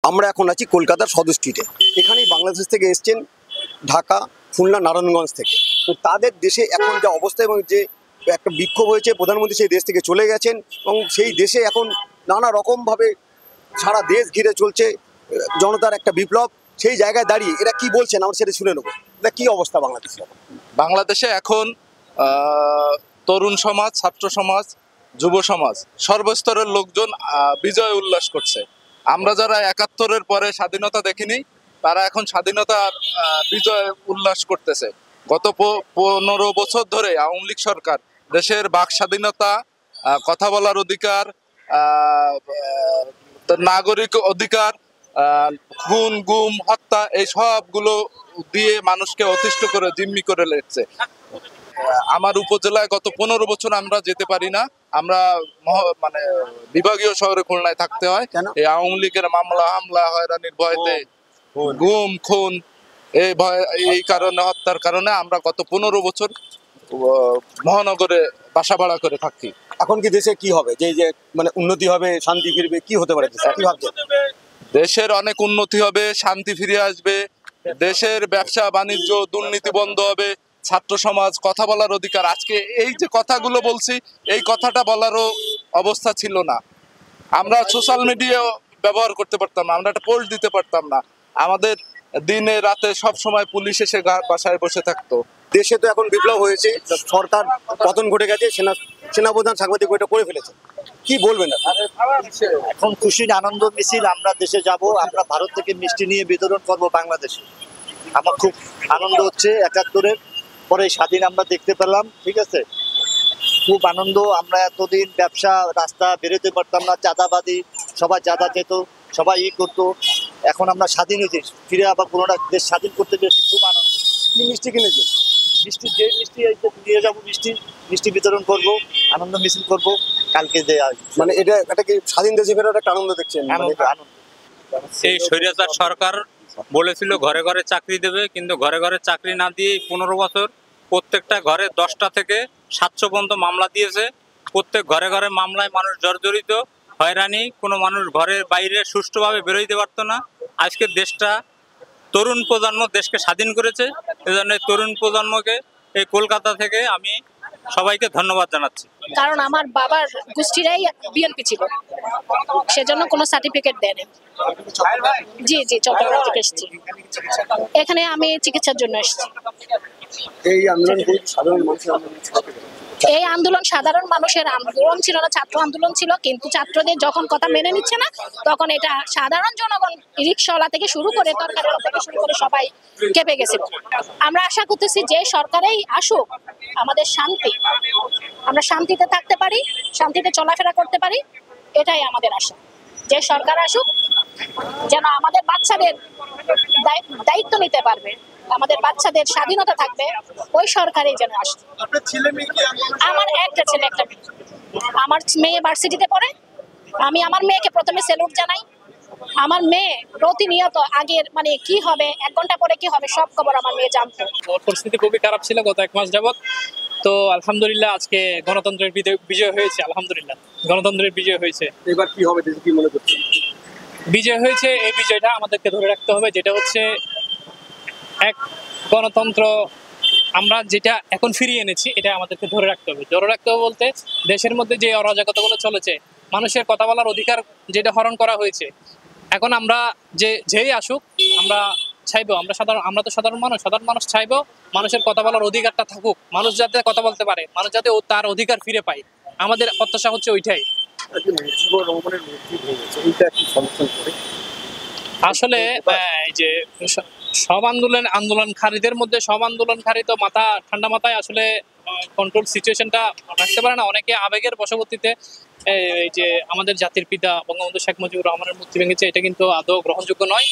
আমরা এখন আছি কলকাতার সদর স্ট্রিটে। এখানেই বাংলাদেশ থেকে এসছেন, ঢাকা, খুলনা, নারায়ণগঞ্জ থেকে। তো তাদের দেশে এখন যা অবস্থা এবং যে একটা বিক্ষোভ হয়েছে, প্রধানমন্ত্রী সেই দেশ থেকে চলে গেছেন এবং সেই দেশে এখন নানা রকমভাবে সারা দেশ ঘিরে চলছে জনতার একটা বিপ্লব। সেই জায়গায় দাঁড়িয়ে এরা কি বলছেন আমরা সেটা শুনে নেবো। এটা কি অবস্থা বাংলাদেশে? বাংলাদেশে এখন তরুণ সমাজ, ছাত্র সমাজ, যুব সমাজ, সর্বস্তরের লোকজন বিজয় উল্লাস করছে। আমরা যারা ৭১-এর পরে স্বাধীনতা দেখিনি, তারা এখন স্বাধীনতার বিজয় উল্লাস করতেছে। গত ১৫ বছর ধরে আওয়ামী লীগ সরকার দেশের বাক স্বাধীনতা, কথা বলার অধিকার, নাগরিক অধিকার, খুন, গুম, হত্যা, এই সবগুলো দিয়ে মানুষকে অতিষ্ঠ করে জিম্মি করে লেগেছে। আমার উপজেলায় গত ১৫ বছর আমরা যেতে পারি না। আমরা মানে বিভাগীয় শহরে খুলনায় থাকতে হয়। এই আওয়ামী লীগের মামলা, হামলা, হয়রানির ভয়তে, গুম, খুন, এই কারণে, হত্যার কারণে আমরা গত ১৫ বছর মহানগরে বাসা ভাড়া করে থাকি। এখন কি দেশে কি হবে? যে মানে উন্নতি হবে, শান্তি ফিরবে, কি হতে পারে কি ভাবছেন? দেশের অনেক উন্নতি হবে, শান্তি ফিরে আসবে, দেশের ব্যবসা বাণিজ্য, দুর্নীতি বন্ধ হবে, ছাত্র সমাজ, কথা বলার অধিকার। আজকে এই যে কথাগুলো বলছি, এই কথাটা বলারও অবস্থা ছিল না। আমরা সোশ্যাল মিডিয়া ব্যবহার করতে পারতাম না, আমরা একটা পোস্ট দিতে পারতাম না। আমাদের দিনে রাতে সব সময় পুলিশ এসে বাসায় বসে থাকতো। দেশে তো এখন বিপ্লব হয়েছে, সরকার পতন ঘটে গেছে, সেনাপ্রধান সাংবাদিক বৈঠক করে ফেলেছে। কি বলবেন? এখন খুশির আনন্দ মিছিল, আমরা দেশে যাব, আমরা ভারত থেকে মিষ্টি নিয়ে বিতরণ করব বাংলাদেশে। আমার খুব আনন্দ হচ্ছে, ৭১-এর পরে স্বাধীন আমরা দেখতে পেলাম। ঠিক আছে, খুব আনন্দ। আমরা এতদিন ব্যবসা, রাস্তা বেরোতে পারতাম না, চাঁদাবাদী, সবাই চাঁদা যেত, সবাই করতো। এখন আমরা স্বাধীন হয়েছি, ফিরে আবার পুরোটা দেশ স্বাধীন করতে পেরেছি, খুব আনন্দ। কি মিষ্টি কিনেছে? মিষ্টি, যে মিষ্টি নিয়ে যাবো, মিষ্টি বিতরণ করব, আনন্দ মিছিল করব কালকে। যে মানে এটা কি স্বাধীন দেশে ফেরার একটা আনন্দ দেখছেন? আনন্দ। এই স্বৈরাচার সরকার বলেছিল ঘরে ঘরে চাকরি দেবে, কিন্তু ঘরে ঘরে চাকরি না দিয়ে ১৫ বছর প্রত্যেকটা ঘরে ১০টা থেকে ৭০০ পর্যন্ত মামলা দিয়েছে। প্রত্যেক ঘরে ঘরে মামলায় মানুষ জর্জরিত, হয়রানি, কোনো মানুষ ঘরের বাইরে সুষ্ঠুভাবে বেরোইতে পারতো না। আজকে দেশটা তরুণ প্রজন্ম দেশকে স্বাধীন করেছে। এজন্য তরুণ প্রজন্মকে এই কলকাতা থেকে আমি সবাইকে ধন্যবাদ জানাচ্ছি। কারণ আমার বাবার গোষ্ঠীরাই বিএনপি ছিল, সেজন্য কোনো সার্টিফিকেট দেয়নি। জি জি, চট্টগ্রাম থেকে এসেছি। এখানে আমি চিকিৎসার জন্য এসেছি। এই আন্দোলন সাধারণ মানুষের এই আন্দোলন সাধারণ মানুষের আন্দোলন ছিল না, ছাত্র আন্দোলন ছিল। কিন্তু ছাত্রদের যখন কথা মেনে নিচ্ছে না, তখন এটা সাধারণ জনগণ, রিক্সাওয়ালা থেকে শুরু করে তরকারিওয়ালা থেকে শুরু করে সবাই কেঁপে গেছিল। আমরা আশা করতেছি যে সরকারেই আসুক, আমাদের শান্তি, আমরা শান্তিতে থাকতে পারি, শান্তিতে চলাফেরা করতে পারি, এটাই আমাদের আশা। যে সরকার আসুক, যেন আমাদের বাচ্চাদের দায়িত্ব নিতে পারবে, আমাদের বাচ্চাদের স্বাধীনতা থাকবে, ওই সরকারই যেন আসে। আমার একটা ছেলে, একটা মেয়ে। আমার মেয়ে ভার্সিটিতে পড়ে। আমি আমার মেয়েকে প্রথমে স্যালুট জানাই। আমার মেয়ে প্রতিনিয়ত আগের মানে কি হবে, ১ ঘন্টা পরে কি হবে, সব খবর আমার মেয়ে জানতো। পরিস্থিতি খুবই খারাপ ছিল গত ১ মাস যাবত। তো আলহামদুলিল্লাহ আজকে গণতন্ত্রের বিজয় হয়েছে। আলহামদুলিল্লাহ গণতন্ত্রের বিজয় হয়েছে। এবার কি হবে দেশে, কি মনে করছেন? বিজয় হয়েছে, এই বিজয়টা আমাদেরকে ধরে রাখতে হবে, যেটা হচ্ছে এক গণতন্ত্র আমরা যেটা এখন ফিরিয়ে এনেছি, এটা আমাদেরকে ধরে রাখতে হবে। ধরে রাখতে হবে বলতে, দেশের মধ্যে যে অরাজকতাগুলো চলেছে, মানুষের কথা বলার অধিকার যেটা হরণ করা হয়েছে, এখন আমরা যেই আসুক আমরা চাইবো, আমরা তো সাধারণ মানুষ চাইবো মানুষের কথা বলার অধিকারটা থাকুক, মানুষ যাতে কথা বলতে পারে, মানুষ যাতে তার অধিকার ফিরে পায়। আমাদের প্রত্যাশা হচ্ছে ওইটাই। আসলে এই যে সব আন্দোলনকারীদের মধ্যে সব আন্দোলনকারী তো ঠান্ডা মাথায় আসলে কন্ট্রোল সিচুয়েশনটা রাখতে পারে না। অনেকে আবেগের বশবর্তীতে এই যে আমাদের জাতির পিতা বঙ্গবন্ধু শেখ মুজিবুর রহমানের মূর্তি ভেঙেছে, এটা কিন্তু আদৌ গ্রহণযোগ্য নয়।